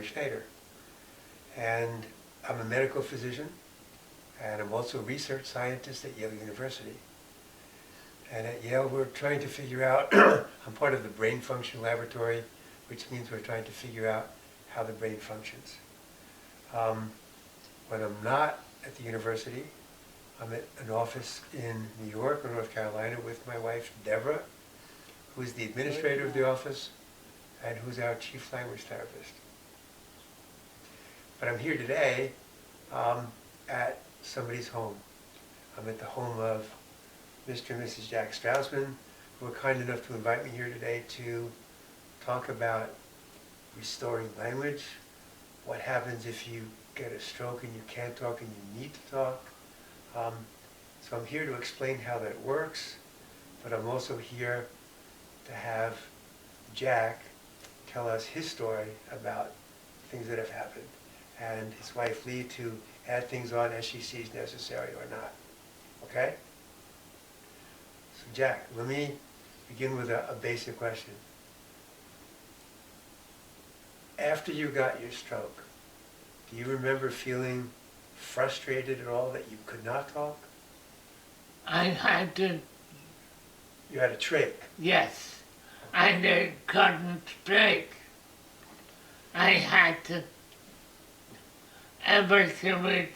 Schneider. And I'm a medical physician, and I'm also a research scientist at Yale University. And at Yale, we're trying to figure out, I'm part of the brain function laboratory, which means we're trying to figure out how the brain functions. When I'm not at the university, I'm at an office in New York or North Carolina with my wife, Deborah, who's the administrator of the office and who's our chief language therapist. But I'm here today at somebody's home. I'm at the home of Mr. and Mrs. Jack Strausman, who were kind enough to invite me here today to talk about restoring language, what happens if you get a stroke and you can't talk and you need to talk. So I'm here to explain how that works, but I'm also here to have Jack tell us his story about things that have happened, and his wife Lee to add things on as she sees necessary or not. Okay? So Jack, let me begin with a basic question. After you got your stroke, do you remember feeling frustrated at all that you could not talk? I had to, You had a trach. yes, I couldn't speak. I had to, everything with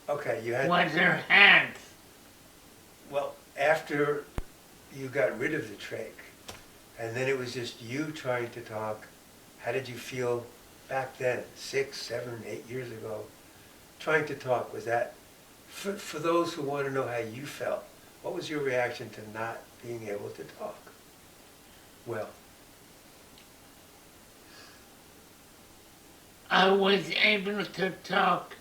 Okay, you had. her hands. Well, after you got rid of the trach, and then it was just you trying to talk, how did you feel back then, 6, 7, 8 years ago, trying to talk? Was that, for those who want to know how you felt, what was your reaction to not being able to talk? Well, I was able to talk.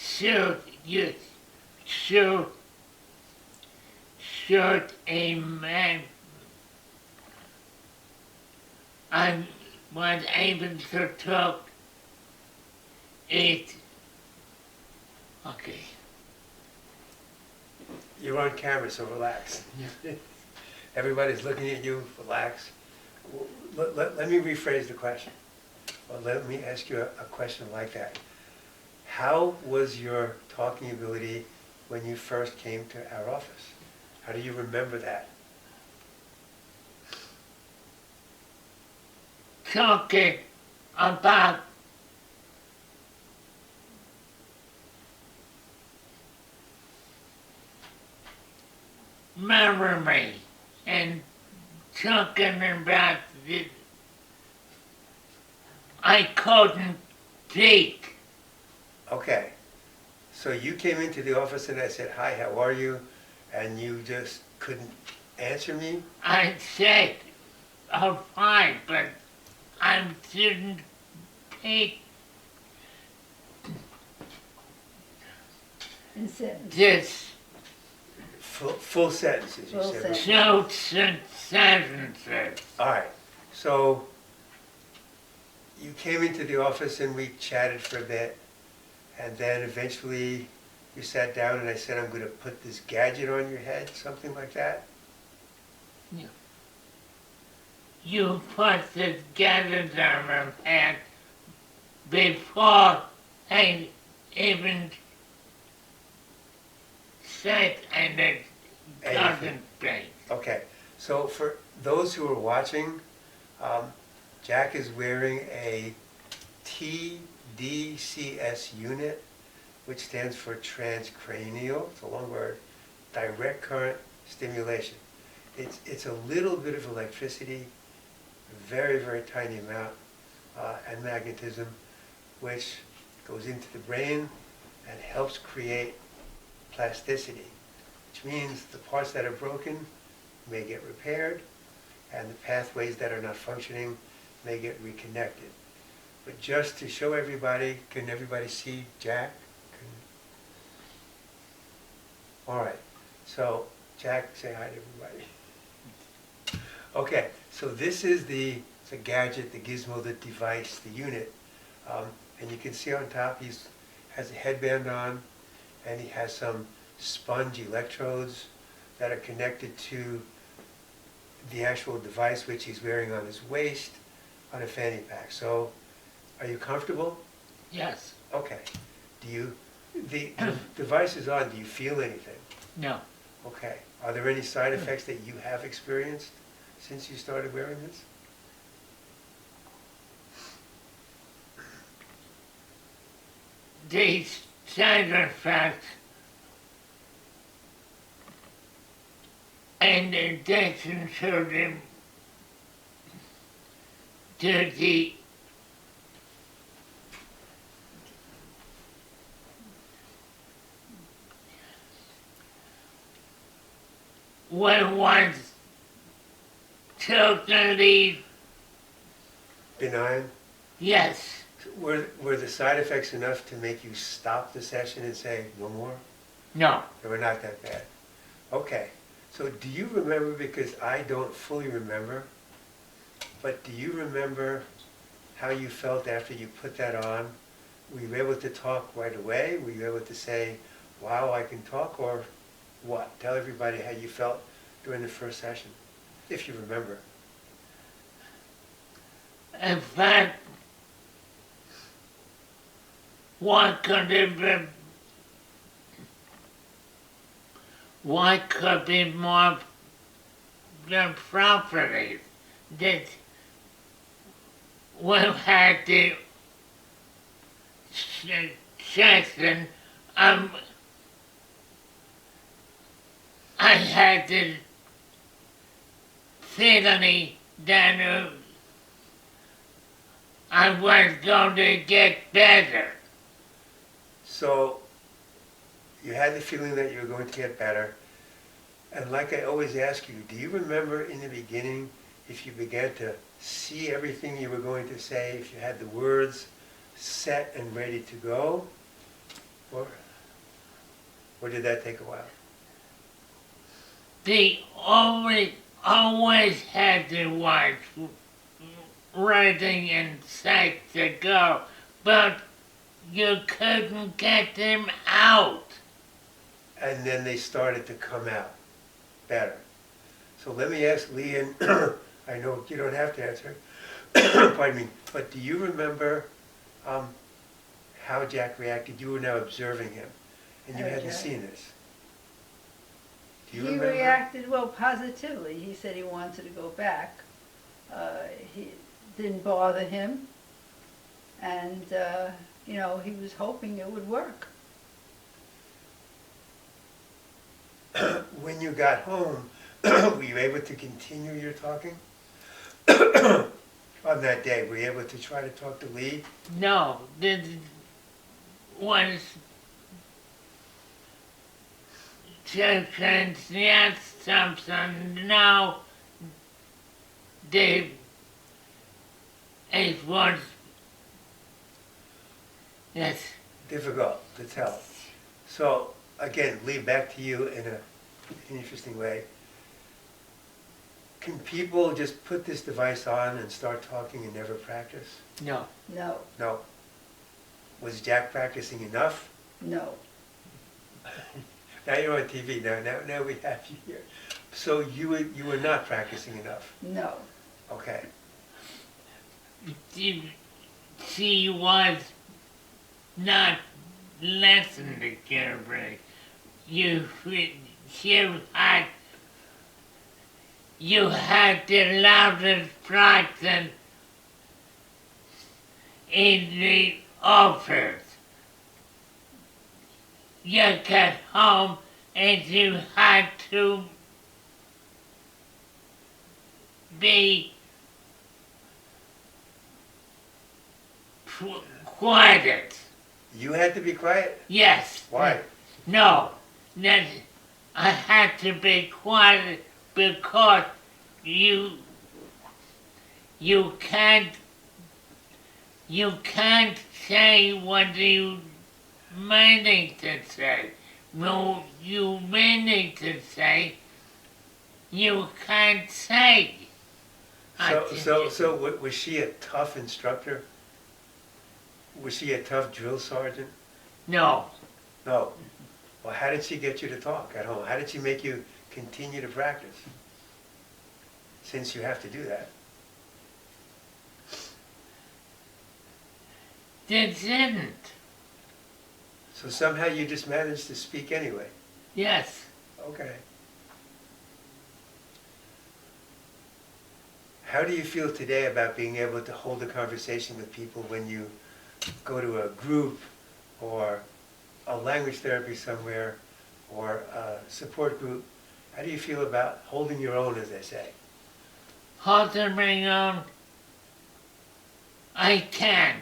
Shoot a man. I was able to talk it. Okay. you're on camera, so relax. Everybody's looking at you, relax. Let me rephrase the question. Well, let me ask you a question like that. How was your talking ability when you first came to our office? How do you remember that? Talking about memory and talking about the, I couldn't speak. Okay, so you came into the office and I said, "Hi, how are you?" And you just couldn't answer me? I said, "I'm fine," but I didn't speak In sentence. this Full sentences, you Full said. sentence. sentences. All right, so you came into the office and we chatted for a bit, and then eventually you sat down and I said, "I'm going to put this gadget on your head," something like that. You put the gadget on my head before I even said I couldn't speak. Okay, so for those who are watching, Jack is wearing a TDCS unit, which stands for transcranial, it's a long word, direct current stimulation. It's a little bit of electricity, a very, very tiny amount, and magnetism, which goes into the brain and helps create plasticity, which means the parts that are broken may get repaired, and the pathways that are not functioning may get reconnected. But just to show everybody, can everybody see Jack? All right, so Jack, say hi to everybody. Okay, so this is the gadget, the gizmo, the device, the unit. And you can see on top he has a headband on, and he has some sponge electrodes that are connected to the actual device which he's wearing on his waist on a fanny pack. So, are you comfortable? Yes. Okay. The device is on, do you feel anything? No. Okay. Are there any side effects that you have experienced since you started wearing this? These side effects, in addition to the when one totally, Benign? yes, Were the side effects enough to make you stop the session and say, no more? no, They were not that bad. Okay. So do you remember, because I don't fully remember, but do you remember how you felt after you put that on? Were you able to talk right away? Were you able to say, wow, I can talk, or what? Tell everybody how you felt during the first session, if you remember. in fact, what could be more than property that we had the session, I had the feeling that I was going to get better. So you had the feeling that you were going to get better. And like I always ask you, do you remember in the beginning if you began to see everything you were going to say, if you had the words set and ready to go? Or did that take a while? They always had the words ready and set to go, but you couldn't get them out. And then they started to come out better. So let me ask Lee, and I know you don't have to answer, pardon me, but do you remember how Jack reacted? You were now observing him, and you hadn't seen this. Do you He remember? reacted, well, positively. He said he wanted to go back. He didn't bother him. And, he was hoping it would work. When you got home, were you able to continue your talking? On that day, were you able to try to talk to Lee? No, this was children, yes, something. No, it was, yes. Difficult to tell. So, again, Lee, back to you in an interesting way. Can people just put this device on and start talking and never practice? No. No, No. Was Jack practicing enough? no. Now you're on TV. Now we have you here. So you were not practicing enough. No. Okay. She was not listening carefully. You had the loudest practice in the office. You got home and you had to be quiet. You had to be quiet? Yes. Why? No. That I had to be quiet because you can't say what you meaning to say. No, you meaning to say, you can't say. So was she a tough instructor? Was she a tough drill sergeant? No. No. Well, how did she get you to talk at home? How did she make you continue to practice? since you have to do that? They didn't. So somehow you just managed to speak anyway. Yes. Okay. How do you feel today about being able to hold a conversation with people when you go to a group or a language therapy somewhere or a support group? How do you feel about holding your own, as they say? Holding my own, I can.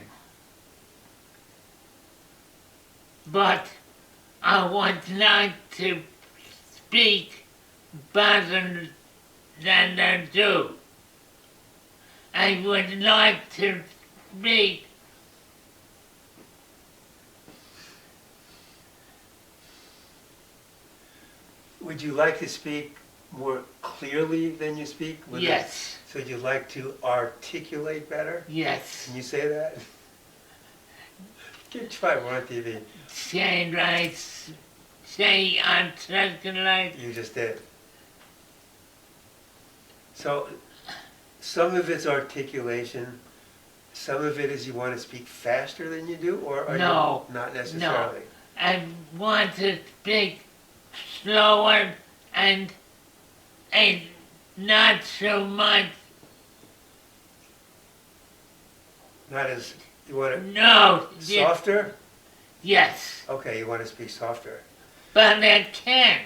But I would like to speak better than I do. I would like to speak Would you like to speak more clearly than you speak? yes, So you'd like to articulate better? yes. Can you say that? Give it a try, we're on TV. Say articulate. You just did. So, some of it's articulation, some of it is you want to speak faster than you do, or are No, you not necessarily? I want to speak slower and not so much. Not as, you want to, No. softer? Yes, Okay, you want to speak softer. but I can't.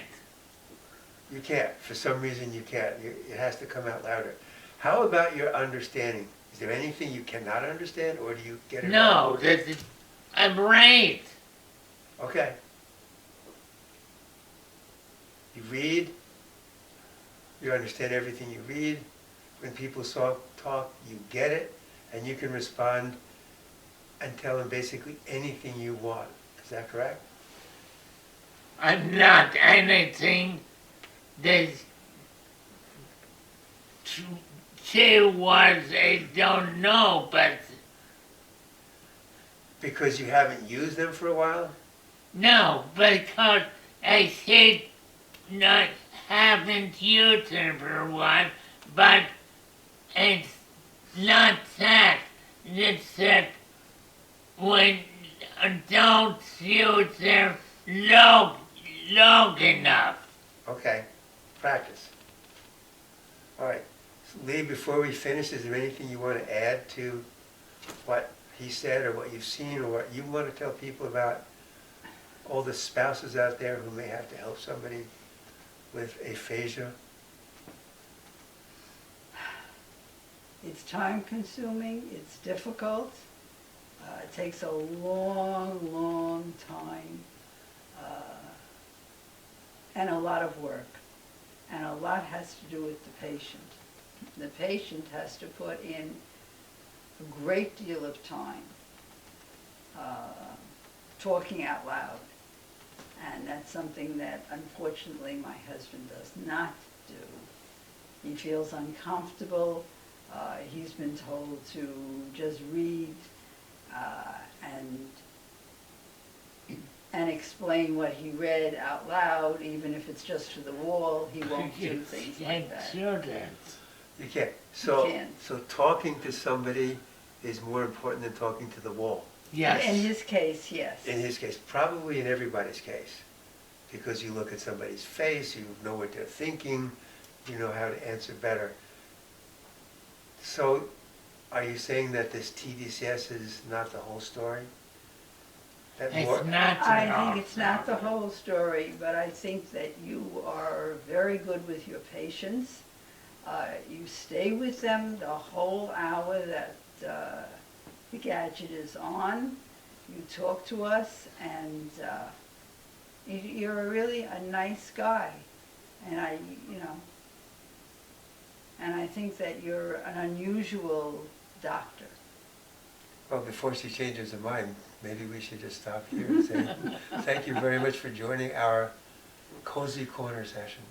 You can't, for some reason you can't, it has to come out louder. How about your understanding? Is there anything you cannot understand, or do you get it all? No, I'm right. Okay. You read, you understand everything you read. When people talk, you get it, and you can respond and tell them basically anything you want. Is that correct? I'm not anything that she was, I don't know, but Because you haven't used them for a while? no, because I said not haven't used it for a while, but it's not that. It's that when don't use them long enough. Okay, practice. All right, so Lee, before we finish, is there anything you want to add to what he said or what you've seen or what you want to tell people about all the spouses out there who may have to help somebody with aphasia? It's time consuming, it's difficult, it takes a long, long time, and a lot of work. And a lot has to do with the patient. The patient has to put in a great deal of time talking out loud. And that's something that unfortunately my husband does not do. He feels uncomfortable. He's been told to just read and explain what he read out loud, even if it's just to the wall. He won't do things like that. You can't. So, You can't. so talking to somebody is more important than talking to the wall. Yes. In his case, yes. In his case, probably in everybody's case, because you look at somebody's face, you know what they're thinking, you know how to answer better. So, are you saying that this TDCS is not the whole story? That It's not. I think it's not the whole story, but I think that you are very good with your patients. You stay with them the whole hour that the gadget is on. You talk to us, and you're really a nice guy. And I think that you're an unusual doctor. Well, before she changes her mind, maybe we should just stop here and say thank you very much for joining our Cozy Corner session.